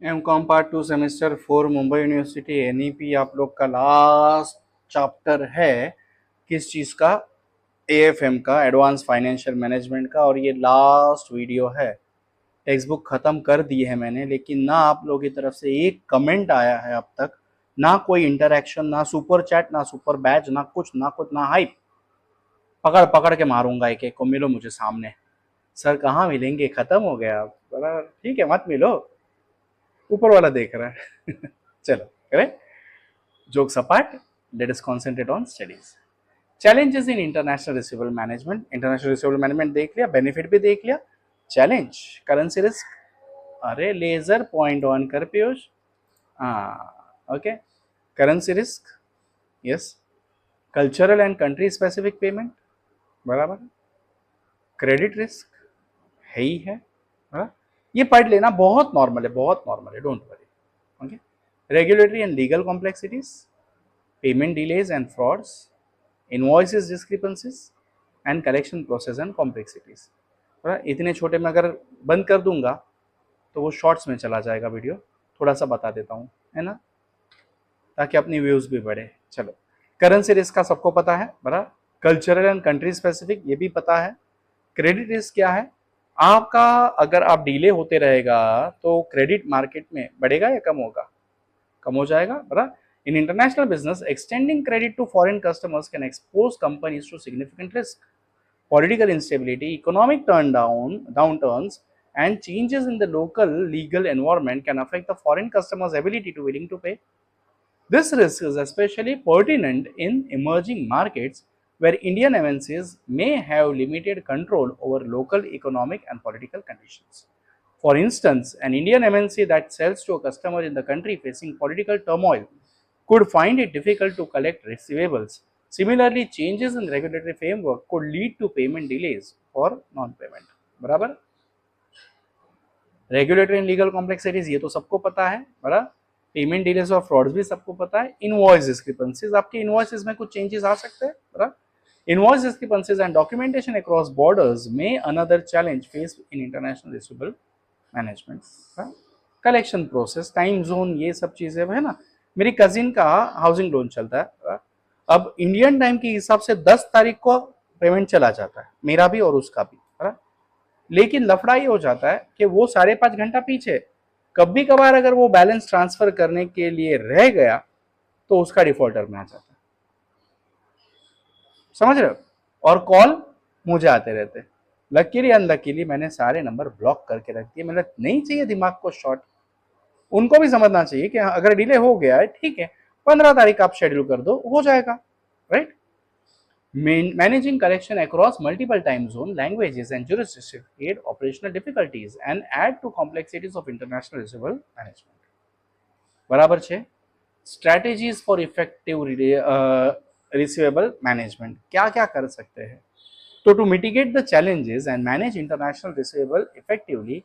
MCom part 2 semester 4 Mumbai university NEP आप लोग का लास्ट चैप्टर है। किस चीज़ का? एएफएम का, एडवांस फाइनेंशियल मैनेजमेंट का। और ये लास्ट वीडियो है। टेक्स्ट बुक ख़त्म कर दी है मैंने, लेकिन ना आप लोगों की तरफ से एक कमेंट आया है अब तक, ना कोई इंटरेक्शन, ना सुपर चैट, ना सुपर बैच, ना कुछ ना कुछ, ना हाइप। पकड़ पकड़ के मारूंगा एक एक को, मिलो मुझे सामने। सर कहाँ मिलेंगे, खत्म हो गया। बोला ठीक है मत मिलो, ऊपर वाला देख रहा है। चलो करें jokes apart, let us concentrate on studies. Challenges in international receivable management. International receivable management देख लिया, बेनिफिट भी देख लिया। Challenge, currency risk. अरे लेजर पॉइंट ऑन कर पीयूष। हाँ okay. Currency risk, yes. Cultural and country specific payment, बराबर। Credit risk है ही है, बराबर। ये पढ़ लेना, बहुत नॉर्मल है, बहुत नॉर्मल है, don't worry. Okay. Regulatory and legal complexities, payment delays and frauds, invoices discrepancies and collection process and complexities। इतने छोटे में अगर बंद कर दूंगा तो वो शॉर्ट्स में चला जाएगा वीडियो। थोड़ा सा बता देता हूँ, है ना, ताकि अपनी व्यूज भी बढ़े। चलो, करेंसी रिस्क का सबको पता है, बराबर। कल्चरल एंड कंट्री स्पेसिफिक ये भी पता है। क्रेडिट रिस्क क्या है? आपका अगर आप डीले होते रहेगा तो क्रेडिट मार्केट में बढ़ेगा या कम होगा? कम हो जाएगा, बराबर। In international business, extending credit to foreign customers can expose companies to significant risk. Political instability, economic downturns, and changes in the local legal environment can affect the foreign customers' ability to willing to pay. This risk is especially pertinent in emerging markets where Indian MNCs may have limited control over local economic and political conditions. For instance, an Indian MNC that sells to a customer in the country facing political turmoil could find it difficult to collect receivables. Similarly, changes in regulatory framework could lead to payment delays or non-payment. बराबर? Regulatory and legal complexities ये तो सबको पता है, बराबर। Payment delays और frauds भी सबको पता है। इनवॉइस डिस्क्रिपेंसीज, आपके इनवॉइसेस में कुछ चेंजेस आ सकते हैं, बराबर। Invoice discrepancies and documentation across borders में another challenge face in international receivable management. Collection process, time zone, ये सब चीजें है ना। मेरी कजिन का हाउसिंग लोन चलता है, अब इंडियन टाइम के हिसाब से 10 तारीख को पेमेंट चला जाता है, मेरा भी और उसका भी, लेकिन लफड़ा ये हो जाता है कि वो 5.5 घंटा पीछे। कभी कभार अगर वो बैलेंस ट्रांसफर करने के लिए रह गया तो उसका डिफॉल्टर में आ जाता है, समझ रहे हो। और कॉल मुझे आते रहते। लकीली अनलकीली मैंने सारे नंबर ब्लॉक करके रख दिए। मतलब नहीं चाहिए दिमाग को शॉर्ट। उनको भी समझना चाहिए कि अगर डिले हो गया है, ठीक है, 15 तारीख आप शेड्यूल कर दो, हो जाएगा, right. Managing collection across multiple time zone, languages and jurisdictions create operational difficulties and add to complexities of international receivable management. बराबर छे। Strategies for effective receivable management क्या क्या कर सकते हैं? तो to mitigate the challenges and manage international receivable effectively,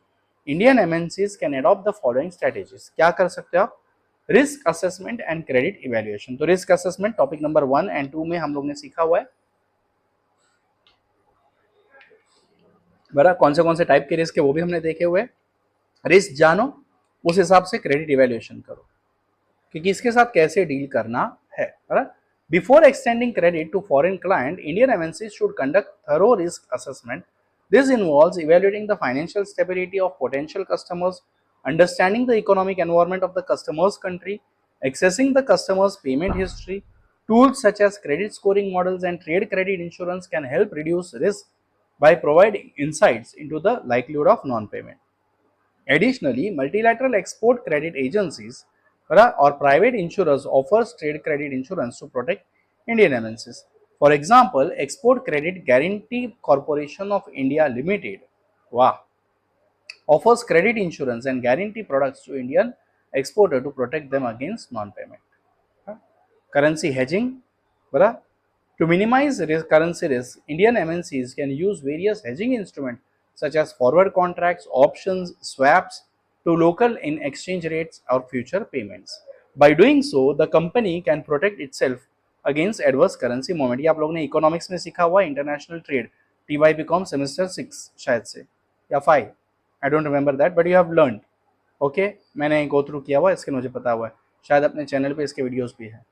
Indian MNCs can adopt the following strategies. क्या कर सकते हो आप? Risk assessment and credit evaluation. तो risk assessment topic number 1 and 2 में हम लोग ने सीखा हुआ है, बराबर। कौन से टाइप के रिस्क है वो भी हमने देखे हुए। रिस्क जानो, उस हिसाब से क्रेडिट इवेल्युएशन करो कि किसके साथ कैसे डील करना है, बराबर। Before extending credit to foreign client, Indian MNC should conduct thorough risk assessment. This involves evaluating the financial stability of potential customers, understanding the economic environment of the customer's country, accessing the customer's payment history. Tools such as credit scoring models and trade credit insurance can help reduce risk by providing insights into the likelihood of non-payment. Additionally, multilateral export credit agencies or private insurers offers trade credit insurance to protect Indian MNCs. For example, Export Credit Guarantee Corporation of India Limited, wow, offers credit insurance and guarantee products to Indian exporter to protect them against non-payment. Currency hedging, to minimize currency risk, Indian MNCs can use various hedging instruments such as forward contracts, options, swaps to local in exchange rates or future payments. By doing so, the company can protect itself against adverse currency movement. ये आप लोग ने economics में सीखा हुआ, international trade, TYBCom semester 6 शायद से या 5, I don't remember that, but you have learned, okay, मैंने गो थ्रू किया हुआ है, इसके मुझे पता हुआ है, शायद अपने चैनल पे इसके वीडियोस भी हैं,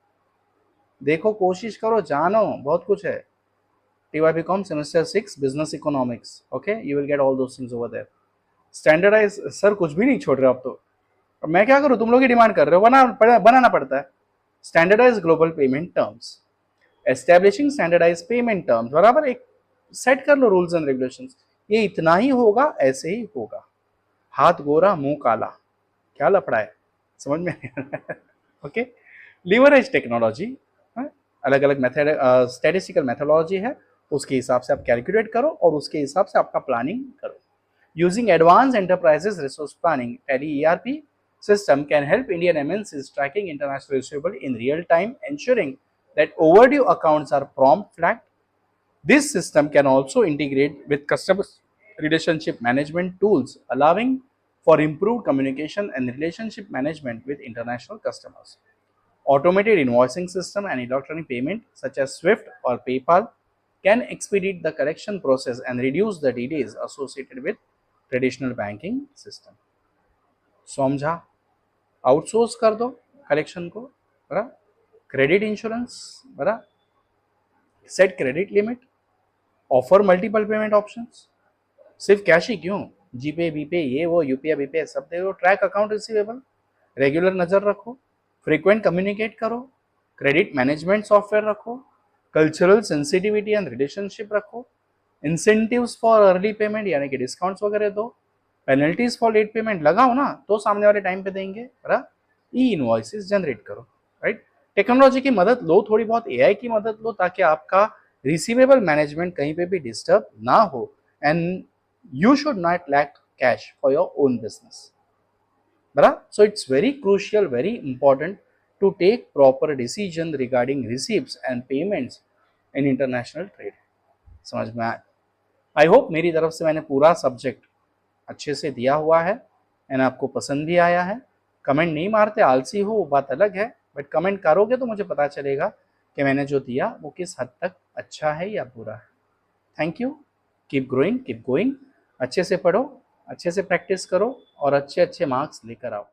देखो, कोशिश करो, जानो, बहुत कुछ है। TYBCom semester 6 business economics, okay, you will get all those things over there. Standardize sir कुछ भी नहीं छोड़ रहे हो आप तो, अब मैं क्या करूं, तुम लोग ही डिमांड कर रहे हो, बनाना पड़ता है। Standardize global payment terms, establishing standardize payment terms, बराबर, एक सेट कर लो रूल्स एंड रेगुलेशंस, ये इतना ही होगा, ऐसे ही होगा। हाथ गोरा मुंह काला, क्या लफड़ा है, समझ में नहीं आ रहा है। ओके, लीवरेज टेक्नोलॉजी, अलग अलग मेथड, स्टैटिस्टिकल मेथोडोलॉजी है, उसके हिसाब से आप कैलकुलेट करो और उसके हिसाब से आपका प्लानिंग करो। Using advance enterprises resource planning, tally ERP system can help Indian MNCs tracking international receivable in real time, ensuring that overdue accounts are prompt flagged. This system can also integrate with customer relationship management tools, allowing for improved communication and relationship management with international customers. Automated invoicing system and electronic payment such as SWIFT or PayPal can expedite the collection process and reduce the delays associated with traditional banking system. समझा, outsource कर दो collection को, बरा, credit insurance, बरा, set credit limit, offer multiple payment options, सिर्फ cash ही क्यों, जीपे बीपे ये वो यूपीआई बीपे सब दे दो, ट्रैक अकाउंट रिसीवेबल, रेगुलर नजर रखो, फ्रीक्वेंट कम्युनिकेट करो, क्रेडिट मैनेजमेंट सॉफ्टवेयर रखो, कल्चरल सेंसिटिविटी एंड रिलेशनशिप रखो, इंसेंटिव्स फॉर अर्ली पेमेंट यानी कि डिस्काउंट्स वगैरह दो, पेनल्टीज फॉर लेट पेमेंट लगाओ ना, तो सामने वाले टाइम पे देंगे, बरा, ई इनवॉइसेस जनरेट करो, राइट। टेक्नोलॉजी की मदद लो, थोड़ी बहुत एआई की मदद लो, ताकि आपका रिसीवेबल मैनेजमेंट कहीं पे भी डिस्टर्ब ना हो, and you should not lack cash for your own business, right? So it's very crucial, very important to take proper decision regarding receipts and payments in international trade. समझ में आया? I hope मेरी तरफ से मैंने पूरा सब्जेक्ट अच्छे से दिया हुआ है एंड आपको पसंद भी आया है। कमेंट नहीं मारते, आलसी हो वो बात अलग है, बट कमेंट करोगे तो मुझे पता चलेगा कि मैंने जो दिया वो किस हद तक अच्छा है या बुरा है। Thank you, keep growing, keep going, अच्छे से पढ़ो, अच्छे से प्रैक्टिस करो और अच्छे अच्छे मार्क्स लेकर आओ।